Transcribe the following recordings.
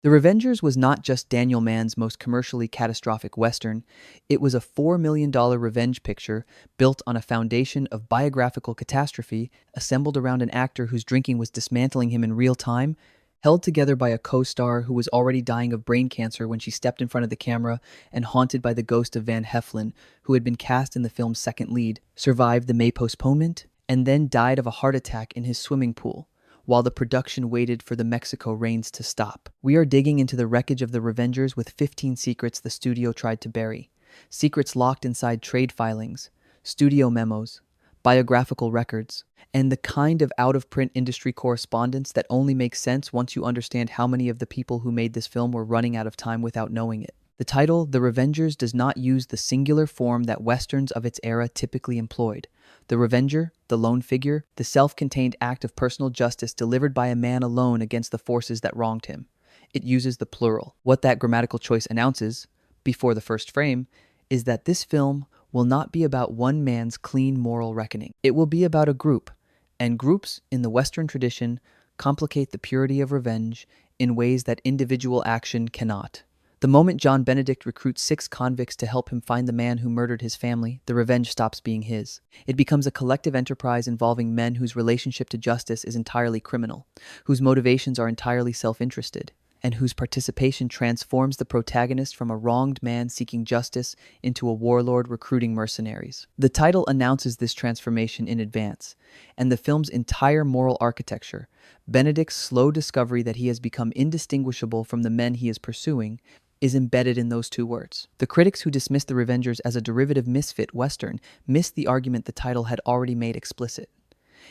The Revengers was not just Daniel Mann's most commercially catastrophic Western, it was a $4 million revenge picture built on a foundation of biographical catastrophe assembled around an actor whose drinking was dismantling him in real time, held together by a co-star who was already dying of brain cancer when she stepped in front of the camera, and haunted by the ghost of Van Heflin, who had been cast in the film's second lead, survived the May postponement, and then died of a heart attack in his swimming pool, while the production waited for the Mexico rains to stop. We are digging into the wreckage of the Revengers with 15 secrets the studio tried to bury. Secrets locked inside trade filings, studio memos, biographical records, and the kind of out-of-print industry correspondence that only makes sense once you understand how many of the people who made this film were running out of time without knowing it. The title, The Revengers, does not use the singular form that Westerns of its era typically employed. The Revenger, the lone figure, the self-contained act of personal justice delivered by a man alone against the forces that wronged him. It uses the plural. What that grammatical choice announces, before the first frame, is that this film will not be about one man's clean moral reckoning. It will be about a group, and groups, in the Western tradition, complicate the purity of revenge in ways that individual action cannot. The moment John Benedict recruits 6 convicts to help him find the man who murdered his family, the revenge stops being his. It becomes a collective enterprise involving men whose relationship to justice is entirely criminal, whose motivations are entirely self-interested, and whose participation transforms the protagonist from a wronged man seeking justice into a warlord recruiting mercenaries. The title announces this transformation in advance, and the film's entire moral architecture, Benedict's slow discovery that he has become indistinguishable from the men he is pursuing, is embedded in those 2 words. The critics who dismissed The Revengers as a derivative misfit Western missed the argument the title had already made explicit.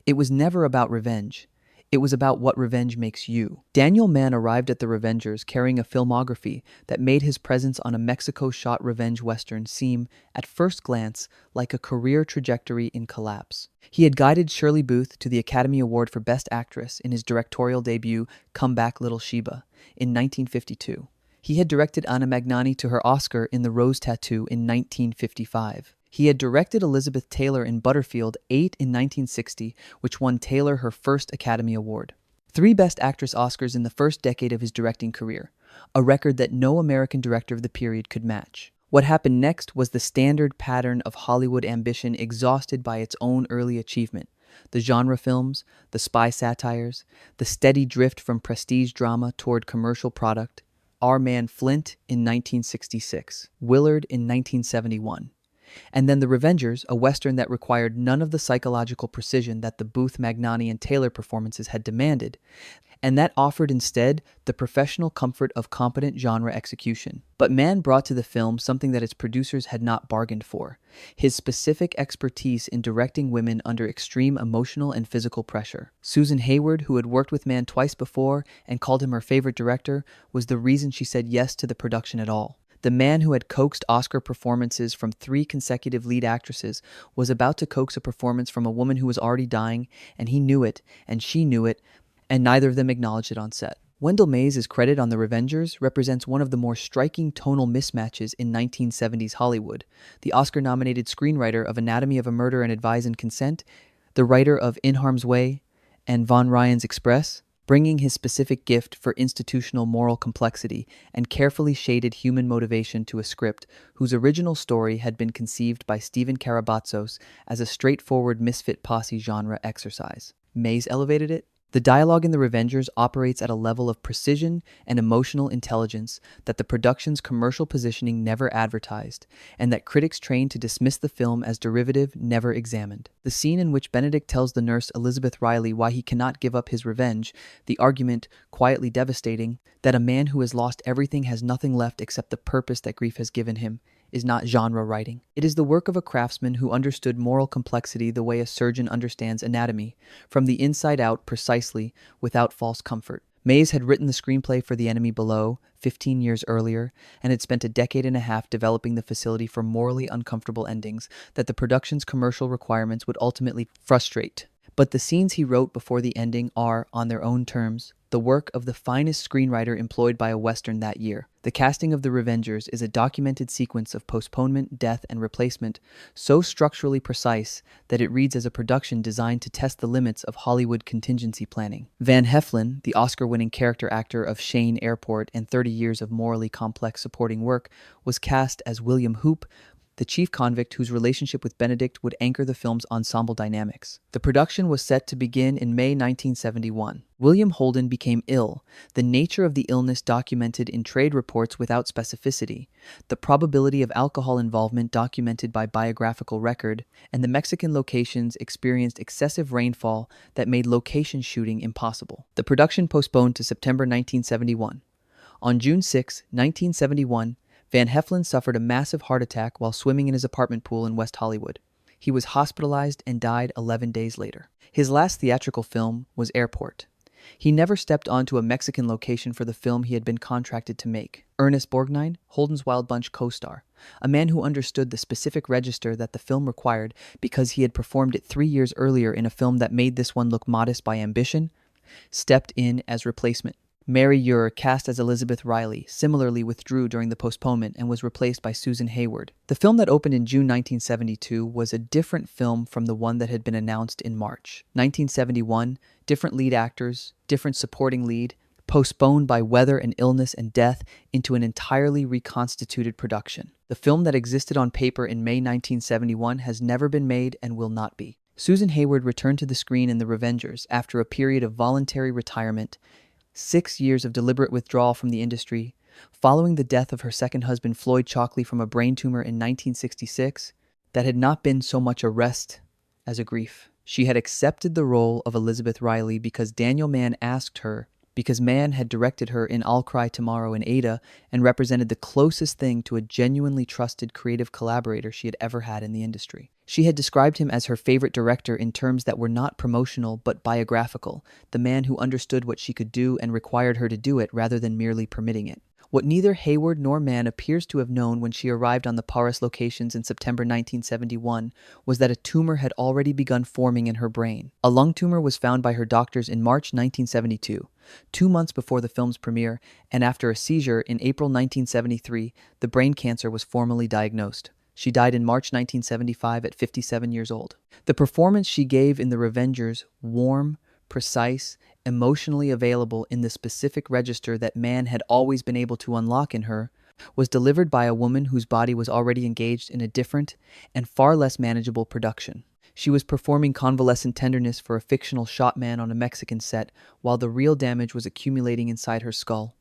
It was never about revenge. It was about what revenge makes you. Daniel Mann arrived at The Revengers carrying a filmography that made his presence on a Mexico-shot revenge Western seem, at first glance, like a career trajectory in collapse. He had guided Shirley Booth to the Academy Award for Best Actress in his directorial debut, Come Back Little Sheba, in 1952. He had directed Anna Magnani to her Oscar in The Rose Tattoo in 1955. He had directed Elizabeth Taylor in Butterfield 8 in 1960, which won Taylor her first Academy Award. 3 Best Actress Oscars in the first decade of his directing career, a record that no American director of the period could match. What happened next was the standard pattern of Hollywood ambition exhausted by its own early achievement. The genre films, the spy satires, the steady drift from prestige drama toward commercial product. Our Man Flint in 1966, Willard in 1971. And then The Revengers, a Western that required none of the psychological precision that the Booth, Magnani, and Taylor performances had demanded, and that offered instead the professional comfort of competent genre execution. But Mann brought to the film something that its producers had not bargained for: his specific expertise in directing women under extreme emotional and physical pressure. Susan Hayward, who had worked with Mann twice before and called him her favorite director, was the reason she said yes to the production at all. The man who had coaxed Oscar performances from 3 consecutive lead actresses was about to coax a performance from a woman who was already dying, and he knew it, and she knew it, and neither of them acknowledged it on set. Wendell Mays' credit on The Revengers represents one of the more striking tonal mismatches in 1970s Hollywood. The Oscar-nominated screenwriter of Anatomy of a Murder and Advise and Consent, the writer of In Harm's Way and Von Ryan's Express, bringing his specific gift for institutional moral complexity and carefully shaded human motivation to a script whose original story had been conceived by Stephen Karabatzos as a straightforward misfit posse genre exercise. Mays elevated it. The dialogue in The Revengers operates at a level of precision and emotional intelligence that the production's commercial positioning never advertised, and that critics trained to dismiss the film as derivative never examined. The scene in which Benedict tells the nurse Elizabeth Riley why he cannot give up his revenge, the argument, quietly devastating, that a man who has lost everything has nothing left except the purpose that grief has given him, is not genre writing. It is the work of a craftsman who understood moral complexity the way a surgeon understands anatomy, from the inside out precisely, without false comfort. Mays had written the screenplay for The Enemy Below 15 years earlier, and had spent a decade and a half developing the facility for morally uncomfortable endings that the production's commercial requirements would ultimately frustrate. But the scenes he wrote before the ending are, on their own terms, the work of the finest screenwriter employed by a Western that year. The casting of the Revengers is a documented sequence of postponement, death, and replacement, so structurally precise that it reads as a production designed to test the limits of Hollywood contingency planning. Van Heflin, the Oscar-winning character actor of Shane Airport and 30 years of morally complex supporting work, was cast as William Hoop, the chief convict whose relationship with Benedict would anchor the film's ensemble dynamics. The production was set to begin in May 1971. William Holden became ill, the nature of the illness documented in trade reports without specificity, the probability of alcohol involvement documented by biographical record, and the Mexican locations experienced excessive rainfall that made location shooting impossible. The production postponed to September 1971. On June 6, 1971, Van Heflin suffered a massive heart attack while swimming in his apartment pool in West Hollywood. He was hospitalized and died 11 days later. His last theatrical film was Airport. He never stepped onto a Mexican location for the film he had been contracted to make. Ernest Borgnine, Holden's Wild Bunch co-star, a man who understood the specific register that the film required because he had performed it 3 years earlier in a film that made this one look modest by ambition, stepped in as replacement. Mary Ure, cast as Elizabeth Riley, similarly withdrew during the postponement and was replaced by Susan Hayward. The film that opened in June 1972 was a different film from the one that had been announced in March. 1971, different lead actors, different supporting lead, postponed by weather and illness and death into an entirely reconstituted production. The film that existed on paper in May 1971 has never been made and will not be. Susan Hayward returned to the screen in The Revengers after a period of voluntary retirement, 6 years of deliberate withdrawal from the industry, following the death of her second husband Floyd Chalkley from a brain tumor in 1966, that had not been so much a rest as a grief. She had accepted the role of Elizabeth Riley because Daniel Mann asked her, because Mann had directed her in I'll Cry Tomorrow and Ada and represented the closest thing to a genuinely trusted creative collaborator she had ever had in the industry. She had described him as her favorite director in terms that were not promotional but biographical, the man who understood what she could do and required her to do it rather than merely permitting it. What neither Hayward nor Mann appears to have known when she arrived on the Paris locations in September 1971 was that a tumor had already begun forming in her brain. A lung tumor was found by her doctors in March 1972, 2 months before the film's premiere, and after a seizure in April 1973, the brain cancer was formally diagnosed. She died in March 1975 at 57 years old. The performance she gave in The Revengers, warm, precise, emotionally available in the specific register that Mann had always been able to unlock in her, was delivered by a woman whose body was already engaged in a different and far less manageable production. She was performing convalescent tenderness for a fictional shot man on a Mexican set while the real damage was accumulating inside her skull.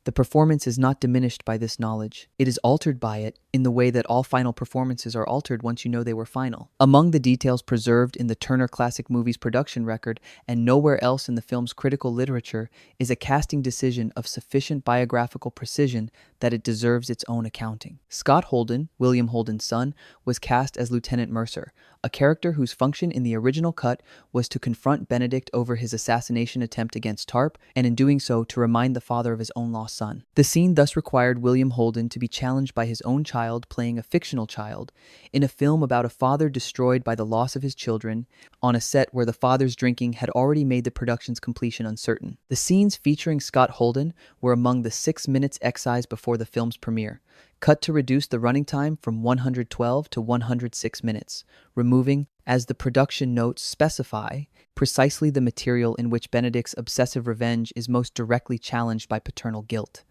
The performance is not diminished by this knowledge. It is altered by it in the way that all final performances are altered once you know they were final. Among the details preserved in the Turner Classic Movies production record and nowhere else in the film's critical literature is a casting decision of sufficient biographical precision that it deserves its own accounting. Scott Holden, William Holden's son, was cast as Lieutenant Mercer, a character whose function in the original cut was to confront Benedict over his assassination attempt against Tarp, and in doing so to remind the father of his own lost son. The scene thus required William Holden to be challenged by his own child playing a fictional child in a film about a father destroyed by the loss of his children on a set where the father's drinking had already made the production's completion uncertain. The scenes featuring Scott Holden were among the 6 minutes excised before the film's premiere, cut to reduce the running time from 112 to 106 minutes, removing, as the production notes specify, precisely the material in which Benedict's obsessive revenge is most directly challenged by paternal guilt.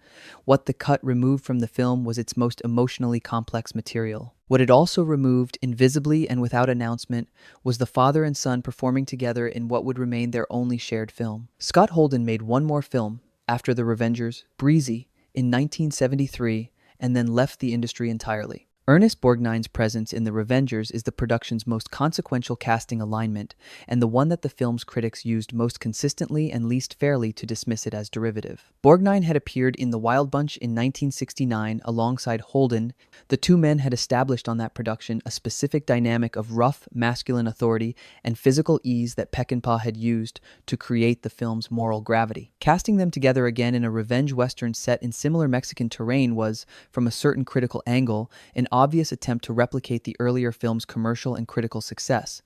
What the cut removed from the film was its most emotionally complex material. What it also removed, invisibly and without announcement, was the father and son performing together in what would remain their only shared film. Scott Holden made one more film, after The Revengers, Breezy, in 1973, and then left the industry entirely. Ernest Borgnine's presence in The Revengers is the production's most consequential casting alignment, and the one that the film's critics used most consistently and least fairly to dismiss it as derivative. Borgnine had appeared in The Wild Bunch in 1969 alongside Holden. The two men had established on that production a specific dynamic of rough, masculine authority and physical ease that Peckinpah had used to create the film's moral gravity. Casting them together again in a revenge western set in similar Mexican terrain was, from a certain critical angle, an obvious attempt to replicate the earlier film's commercial and critical success.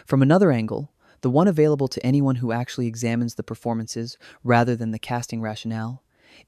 From another angle, the one available to anyone who actually examines the performances rather than the casting rationale.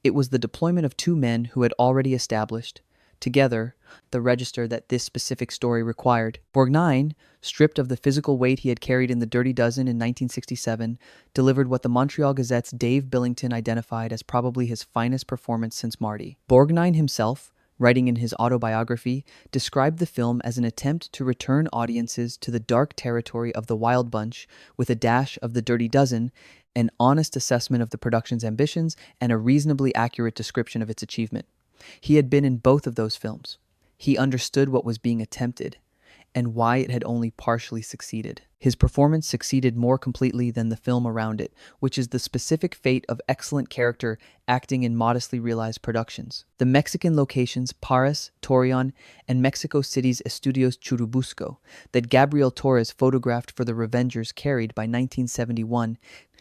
It was the deployment of two men who had already established, together, the register that this specific story required. Borgnine, stripped of the physical weight he had carried in The Dirty Dozen in 1967, delivered what the Montreal Gazette's Dave Billington identified as probably his finest performance since Marty. Borgnine himself, writing in his autobiography, described the film as an attempt to return audiences to the dark territory of The Wild Bunch with a dash of The Dirty Dozen, an honest assessment of the production's ambitions, and a reasonably accurate description of its achievement. He had been in both of those films. He understood what was being attempted and why it had only partially succeeded. His performance succeeded more completely than the film around it, which is the specific fate of excellent character acting in modestly realized productions. The Mexican locations Paris, Torreon, and Mexico City's Estudios Churubusco that Gabriel Torres photographed for The Revengers carried, by 1971,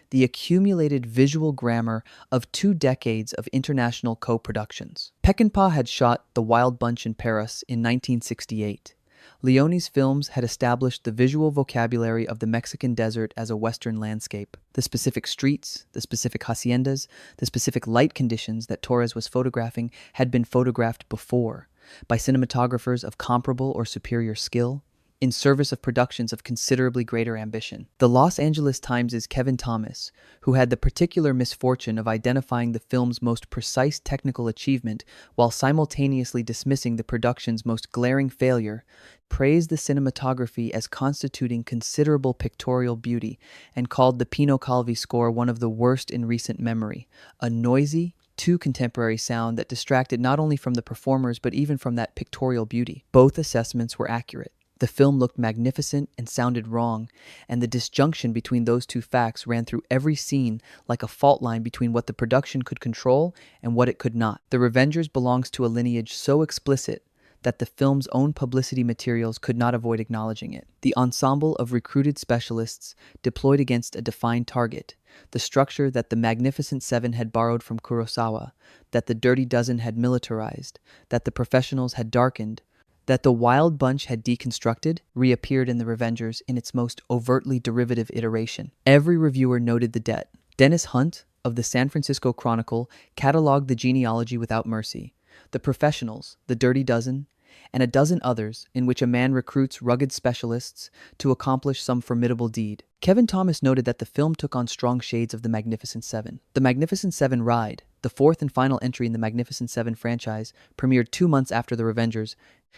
the accumulated visual grammar of 2 decades of international co-productions. Peckinpah had shot The Wild Bunch in Paris in 1968. Leone's films had established the visual vocabulary of the Mexican desert as a Western landscape. The specific streets, the specific haciendas, the specific light conditions that Torres was photographing had been photographed before, by cinematographers of comparable or superior skill, in service of productions of considerably greater ambition. The Los Angeles Times' Kevin Thomas, who had the particular misfortune of identifying the film's most precise technical achievement while simultaneously dismissing the production's most glaring failure, praised the cinematography as constituting considerable pictorial beauty and called the Pino Calvi score one of the worst in recent memory, a noisy, too contemporary sound that distracted not only from the performers but even from that pictorial beauty. Both assessments were accurate. The film looked magnificent and sounded wrong, and the disjunction between those two facts ran through every scene like a fault line between what the production could control and what it could not. The Revengers belongs to a lineage so explicit that the film's own publicity materials could not avoid acknowledging it. The ensemble of recruited specialists deployed against a defined target, the structure that the Magnificent Seven had borrowed from Kurosawa, that the Dirty Dozen had militarized, that the professionals had darkened, that the Wild Bunch had deconstructed, reappeared in The Revengers in its most overtly derivative iteration. Every reviewer noted the debt. Dennis Hunt, of the San Francisco Chronicle, cataloged the genealogy without mercy. The Professionals, The Dirty Dozen, and a dozen others in which a man recruits rugged specialists to accomplish some formidable deed. Kevin Thomas noted that the film took on strong shades of The Magnificent Seven. The Magnificent Seven Ride, the fourth and final entry in the Magnificent Seven franchise, premiered 2 months after The Revengers,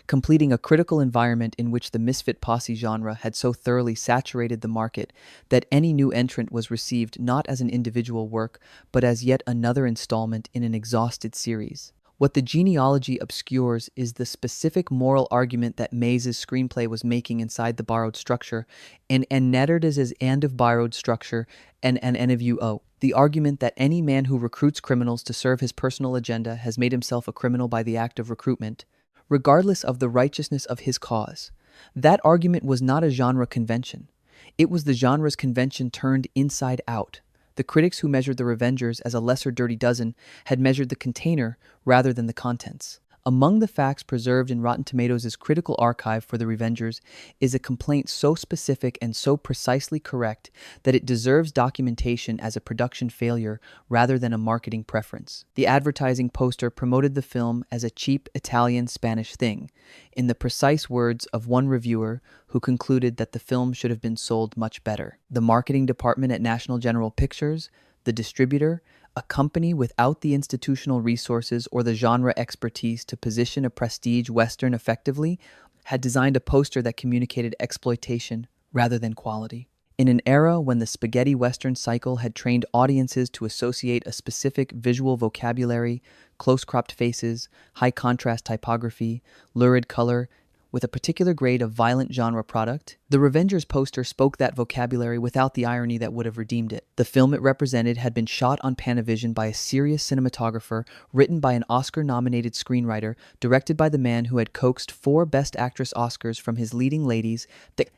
completing a critical environment in which the misfit posse genre had so thoroughly saturated the market that any new entrant was received not as an individual work, but as yet another installment in an exhausted series. What the genealogy obscures is the specific moral argument that Mays's screenplay was making inside the borrowed structure, and Netter's end of borrowed structure, and an end of UO. The argument that any man who recruits criminals to serve his personal agenda has made himself a criminal by the act of recruitment, regardless of the righteousness of his cause. That argument was not a genre convention. It was the genre's convention turned inside out. The critics who measured The Revengers as a lesser Dirty Dozen had measured the container rather than the contents. Among the facts preserved in Rotten Tomatoes' critical archive for The Revengers is a complaint so specific and so precisely correct that it deserves documentation as a production failure rather than a marketing preference. The advertising poster promoted the film as a cheap Italian-Spanish thing, in the precise words of one reviewer who concluded that the film should have been sold much better. The marketing department at National General Pictures, the distributor, a company without the institutional resources or the genre expertise to position a prestige Western effectively, had designed a poster that communicated exploitation rather than quality. In an era when the spaghetti Western cycle had trained audiences to associate a specific visual vocabulary, close-cropped faces, high-contrast typography, lurid color, with a particular grade of violent genre product, The Revengers poster spoke that vocabulary without the irony that would have redeemed it. The film it represented had been shot on Panavision by a serious cinematographer, written by an Oscar-nominated screenwriter, directed by the man who had coaxed 4 Best Actress Oscars from his leading ladies,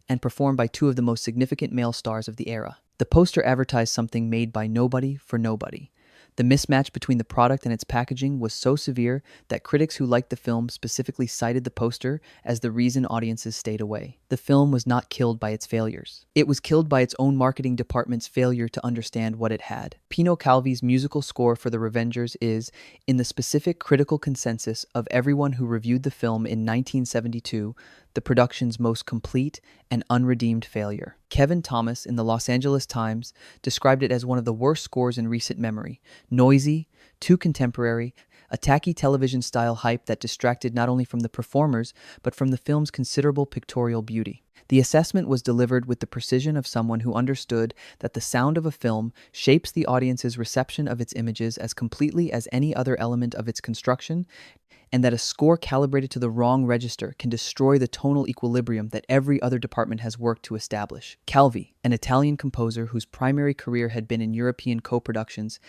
and performed by 2 of the most significant male stars of the era. The poster advertised something made by nobody for nobody. The mismatch between the product and its packaging was so severe that critics who liked the film specifically cited the poster as the reason audiences stayed away. the film was not killed by its failures. It was killed by its own marketing department's failure to understand what it had. Pino Calvi's musical score for The Revengers is, in the specific critical consensus of everyone who reviewed the film in 1972, the production's most complete and unredeemed failure. Kevin Thomas in the Los Angeles Times described it as one of the worst scores in recent memory. Noisy, too contemporary, a tacky television-style hype that distracted not only from the performers, but from the film's considerable pictorial beauty. The assessment was delivered with the precision of someone who understood that the sound of a film shapes the audience's reception of its images as completely as any other element of its construction, and that a score calibrated to the wrong register can destroy the tonal equilibrium that every other department has worked to establish. Calvi, an Italian composer whose primary career had been in European co-productions,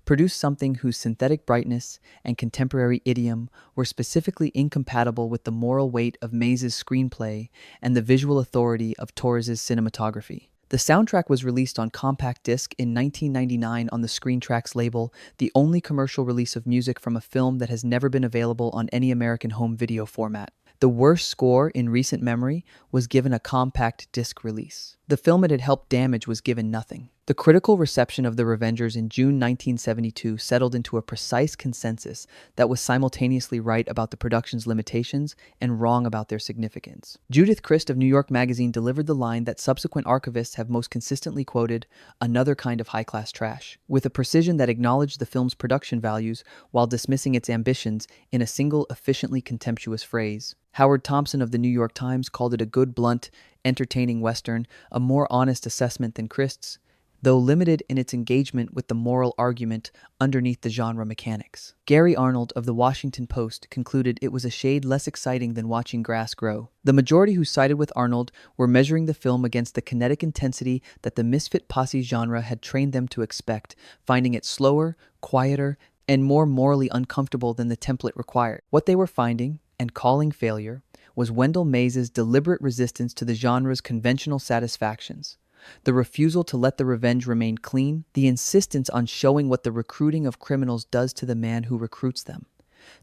produced something whose synthetic brightness and contemporary idiom were specifically incompatible with the moral weight of Mays's screenplay and the visual authority of Torres's cinematography. The soundtrack was released on compact disc in 1999 on the Screen Tracks label, the only commercial release of music from a film that has never been available on any American home video format. The worst score in recent memory was given a compact disc release. The film it had helped damage was given nothing. The critical reception of The Revengers in June 1972 settled into a precise consensus that was simultaneously right about the production's limitations and wrong about their significance. Judith Crist of New York Magazine delivered the line that subsequent archivists have most consistently quoted, "another kind of high-class trash," with a precision that acknowledged the film's production values while dismissing its ambitions in a single efficiently contemptuous phrase. Howard Thompson of the New York Times called it a good, blunt, entertaining Western, a more honest assessment than Crist's, though limited in its engagement with the moral argument underneath the genre mechanics. Gary Arnold of The Washington Post concluded it was a shade less exciting than watching grass grow. The majority who sided with Arnold were measuring the film against the kinetic intensity that the misfit posse genre had trained them to expect, finding it slower, quieter, and more morally uncomfortable than the template required. What they were finding, and calling failure, was Wendell Mays's deliberate resistance to the genre's conventional satisfactions. The refusal to let the revenge remain clean, the insistence on showing what the recruiting of criminals does to the man who recruits them.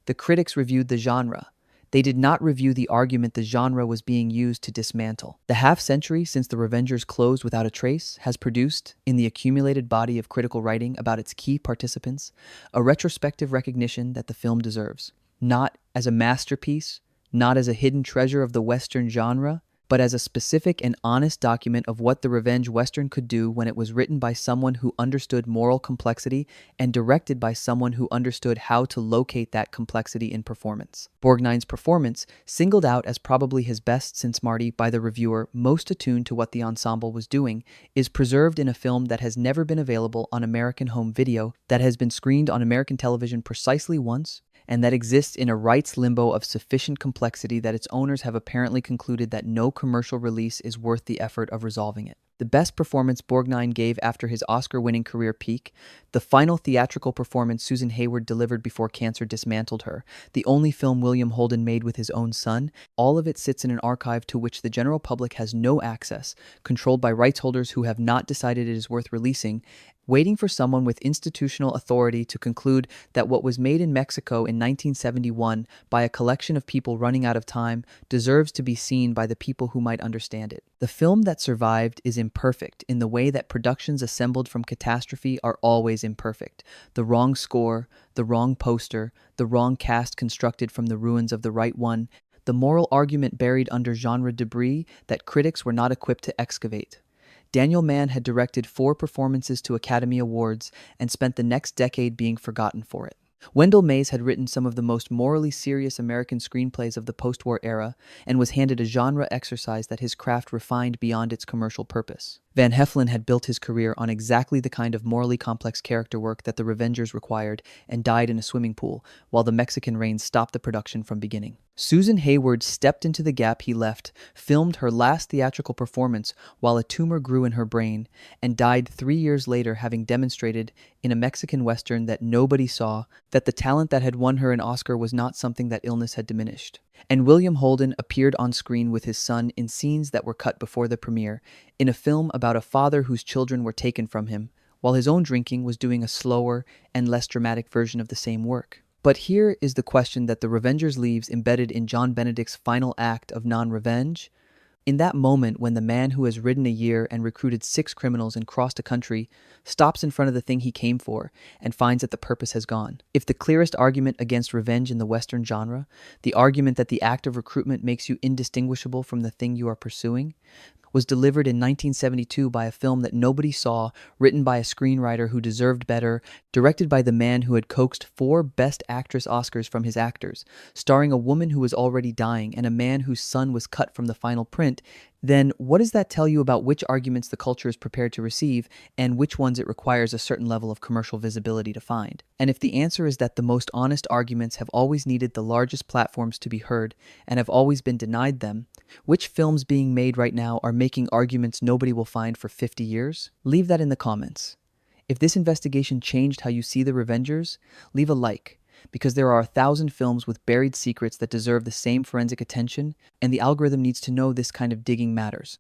The critics reviewed the genre. They did not review the argument the genre was being used to dismantle. The half-century since The Revengers closed without a trace has produced, in the accumulated body of critical writing about its key participants, a retrospective recognition that the film deserves. Not as a masterpiece, not as a hidden treasure of the Western genre, but as a specific and honest document of what the revenge Western could do when it was written by someone who understood moral complexity and directed by someone who understood how to locate that complexity in performance. Borgnine's performance, singled out as probably his best since Marty by the reviewer most attuned to what the ensemble was doing, is preserved in a film that has never been available on American home video, that has been screened on American television precisely once, and that exists in a rights limbo of sufficient complexity that its owners have apparently concluded that no commercial release is worth the effort of resolving it. The best performance Borgnine gave after his Oscar-winning career peak, the final theatrical performance Susan Hayward delivered before cancer dismantled her, the only film William Holden made with his own son, all of it sits in an archive to which the general public has no access, controlled by rights holders who have not decided it is worth releasing, waiting for someone with institutional authority to conclude that what was made in Mexico in 1971 by a collection of people running out of time deserves to be seen by the people who might understand it. The film that survived is imperfect in the way that productions assembled from catastrophe are always imperfect. The wrong score, the wrong poster, the wrong cast constructed from the ruins of the right one, the moral argument buried under genre debris that critics were not equipped to excavate. Daniel Mann had directed 4 performances to Academy Awards and spent the next decade being forgotten for it. Wendell Mays had written some of the most morally serious American screenplays of the post-war era and was handed a genre exercise that his craft refined beyond its commercial purpose. Van Heflin had built his career on exactly the kind of morally complex character work that The Revengers required and died in a swimming pool, while the Mexican rains stopped the production from beginning. Susan Hayward stepped into the gap he left, filmed her last theatrical performance while a tumor grew in her brain, and died 3 years later having demonstrated, in a Mexican Western that nobody saw, that the talent that had won her an Oscar was not something that illness had diminished. And William Holden appeared on screen with his son in scenes that were cut before the premiere, in a film about a father whose children were taken from him, while his own drinking was doing a slower and less dramatic version of the same work. But here is the question that The Revengers leaves embedded in John Benedict's final act of non-revenge. In that moment when the man who has ridden a year and recruited 6 criminals and crossed a country stops in front of the thing he came for and finds that the purpose has gone. If the clearest argument against revenge in the Western genre, the argument that the act of recruitment makes you indistinguishable from the thing you are pursuing, was delivered in 1972 by a film that nobody saw, written by a screenwriter who deserved better, directed by the man who had coaxed 4 Best Actress Oscars from his actors, starring a woman who was already dying and a man whose son was cut from the final print, then what does that tell you about which arguments the culture is prepared to receive and which ones it requires a certain level of commercial visibility to find? And if the answer is that the most honest arguments have always needed the largest platforms to be heard and have always been denied them, which films being made right now are making arguments nobody will find for 50 years? Leave that in the comments. If this investigation changed how you see the Revengers, leave a like, because there are 1,000 films with buried secrets that deserve the same forensic attention, and the algorithm needs to know this kind of digging matters.